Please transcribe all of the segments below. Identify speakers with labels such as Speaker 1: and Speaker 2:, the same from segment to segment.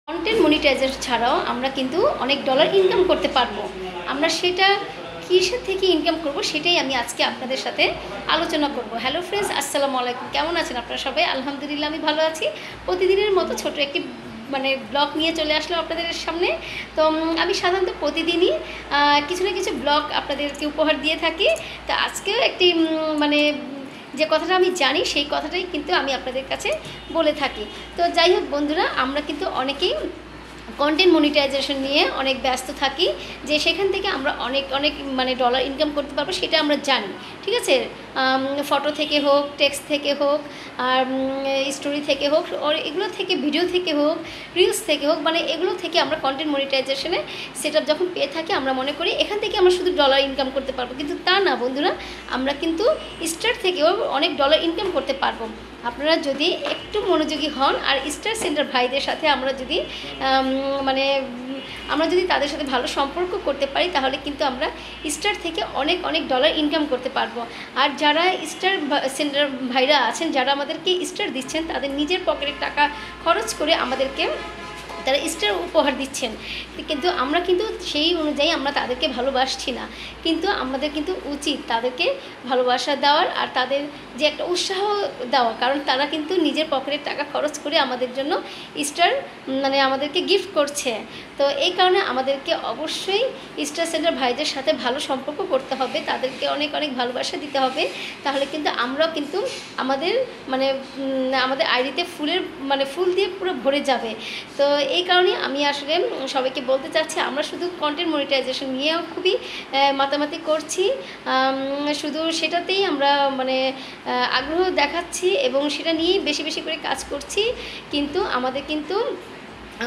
Speaker 1: Content monetiser ছাড়াও আমরা কিন্তু অনেক ডলার ইনকাম করতে পারবো। আমরা সেটা কিসের থেকে ইনকাম করব সেটাই আমি আজকে আপনাদের সাথে আলোচনা করব। হ্যালো ফ্রেন্ডস, আসসালামু আলাইকুম। কেমন আছেন আপনারা সবাই? আলহামদুলিল্লাহ আমি ভালো আছি। প্রতিদিনের মতো ছোট একটি ব্লগ নিয়ে চলে আসলাম আপনাদের সামনে। তো আমি সাধারণত প্রতিদিনই কিছু না কিছু ব্লগ আপনাদেরকে উপহার দিয়ে থাকি। তো আজকেও একটি যে কথাটা আমি জানি সেই কথাটাই কিন্তু আমি আপনাদের কাছে বলে থাকি। তো যাই হোক বন্ধুরা, আমরা কিন্তু অনেকেই কন্টেন্ট মনিটাইজেশন নিয়ে অনেক ব্যস্ত থাকি, যে সেখান থেকে আমরা অনেক অনেক ডলার ইনকাম করতে পারবো সেটা আমরা জানি। ঠিক আছে, ফটো থেকে হোক, টেক্সট থেকে হোক, আর স্টোরি থেকে হোক, আর এগুলো থেকে, ভিডিও থেকে হোক, রিলস থেকে হোক, এগুলো থেকে আমরা কন্টেন্ট মনিটাইজেশনে সেট আপ যখন পেয়ে থাকি আমরা মনে করি এখান থেকে আমরা শুধু ডলার ইনকাম করতে পারবো, কিন্তু তা না বন্ধুরা। আমরা কিন্তু স্টার থেকেও অনেক ডলার ইনকাম করতে পারবো। আপনারা যদি একটু মনোযোগী হন আর স্টার সেন্টার ভাইদের সাথে আমরা যদি তাদের সাথে ভালো সম্পর্ক করতে পারি, তাহলে কিন্তু আমরা স্টার থেকে অনেক অনেক ডলার ইনকাম করতে পারবো। আর যারা স্টার সেন্টার ভাইরা আছেন, যারা আমাদেরকে স্টার দিচ্ছেন, তাদের নিজের পকেটের টাকা খরচ করে আমাদেরকে তারা স্টার উপহার দিচ্ছেন, কিন্তু আমরা কিন্তু সেই অনুযায়ী আমরা তাদেরকে ভালোবাসছি না। কিন্তু আমাদের কিন্তু উচিত তাদেরকে ভালোবাসা দেওয়ার আর তাদের যে একটা উৎসাহ দেওয়া, কারণ তারা কিন্তু নিজের পকেটের টাকা খরচ করে আমাদের জন্য স্টার আমাদেরকে গিফট করছে। তো এই কারণে আমাদেরকে অবশ্যই স্টার সেন্টার ভাইদের সাথে ভালো সম্পর্ক করতে হবে, তাদেরকে অনেক অনেক ভালোবাসা দিতে হবে। তাহলে কিন্তু আমরাও কিন্তু আমাদের আমাদের আইডিতে ফুল দিয়ে পুরো ভরে যাবে। তো এই কারণে আমি আসলে সবাইকে বলতে চাচ্ছি, আমরা শুধু কন্টেন্ট মনিটাইজেশন নিয়েও খুবই মাতামাতি করছি, শুধু সেটাতেই আমরা আগ্রহ দেখাচ্ছি এবং সেটা নিয়েই বেশি বেশি করে কাজ করছি। কিন্তু আমাদের কিন্তু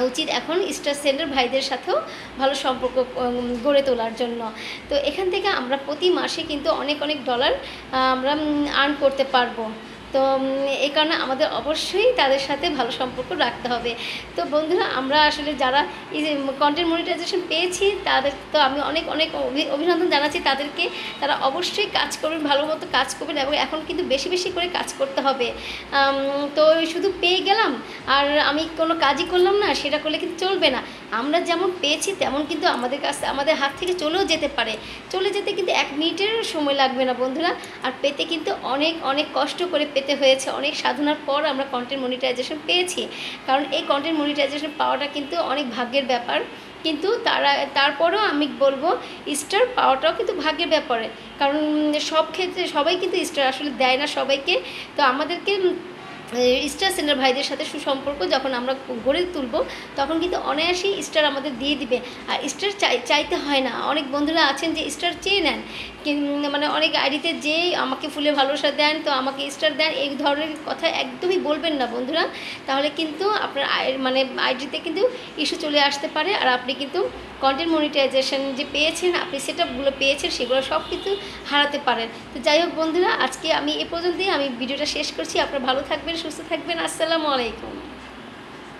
Speaker 1: উচিত এখন স্টার সেন্টার ভাইদের সাথেও ভালো সম্পর্ক গড়ে তোলার জন্য। তো এখান থেকে আমরা প্রতি মাসে কিন্তু অনেক অনেক ডলার আমরা আর্ন করতে পারবো। তো এই কারণে আমাদের অবশ্যই তাদের সাথে ভালো সম্পর্ক রাখতে হবে। তো বন্ধুরা, আমরা আসলে যারা এই যে কন্টেন্ট মনিটাইজেশন পেয়েছি তাদের তো আমি অনেক অনেক অভিনন্দন জানাচ্ছি তাদেরকে। তারা অবশ্যই কাজ করবেন, ভালো মতো কাজ করবেন, এবং এখন কিন্তু বেশি বেশি করে কাজ করতে হবে। তো শুধু পেয়ে গেলাম আর আমি কোনো কাজই করলাম না, সেটা করলে কিন্তু চলবে না। আমরা যেমন পেয়েছি তেমন কিন্তু আমাদের হাত থেকে চলেও যেতে পারে। চলে যেতে কিন্তু 1 মিনিটের সময় লাগবে না বন্ধুরা। আর পেতে কিন্তু অনেক অনেক কষ্ট করে পেতে হয়েছে, অনেক সাধনার পর আমরা কন্টেন্ট মনিটাইজেশন পেয়েছি। কারণ এই কন্টেন্ট মনিটাইজেশন পাওয়াটা কিন্তু অনেক ভাগ্যের ব্যাপার। কিন্তু তারপরেও আমি বলবো স্টার পাওয়াটাও কিন্তু ভাগ্যের ব্যাপারে, কারণ সব ক্ষেত্রে সবাই কিন্তু স্টার আসলে দেয় না সবাইকে। তো আমাদেরকে স্টার সেন্টার ভাইদের সাথে সুসম্পর্ক যখন আমরা গড়ে তুলব, তখন কিন্তু অনায়াসেই স্টার আমাদের দিয়ে দিবে। আর স্টার চাইতে হয় না। অনেক বন্ধুরা আছেন যে স্টার চেয়ে নেন, অনেক আইডিতে যে আমাকে ফুলে ভালোবাসা দেন, তো আমাকে স্টার দেন, এই ধরনের কথা একদমই বলবেন না বন্ধুরা। তাহলে কিন্তু আপনার আইডিতে কিন্তু ইস্যু চলে আসতে পারে, আর আপনি কিন্তু কন্টেন্ট মনিটাইজেশন যে পেয়েছেন, আপনি সেটআপগুলো পেয়েছেন, সেগুলো সব কিছু হারাতে পারেন। তো যাই হোক বন্ধুরা, আজকে আমি এ পর্যন্তই আমি ভিডিওটা শেষ করছি। আপনারা ভালো থাকবেন, সুস্থ থাকবেন। আসসালামু আলাইকুম।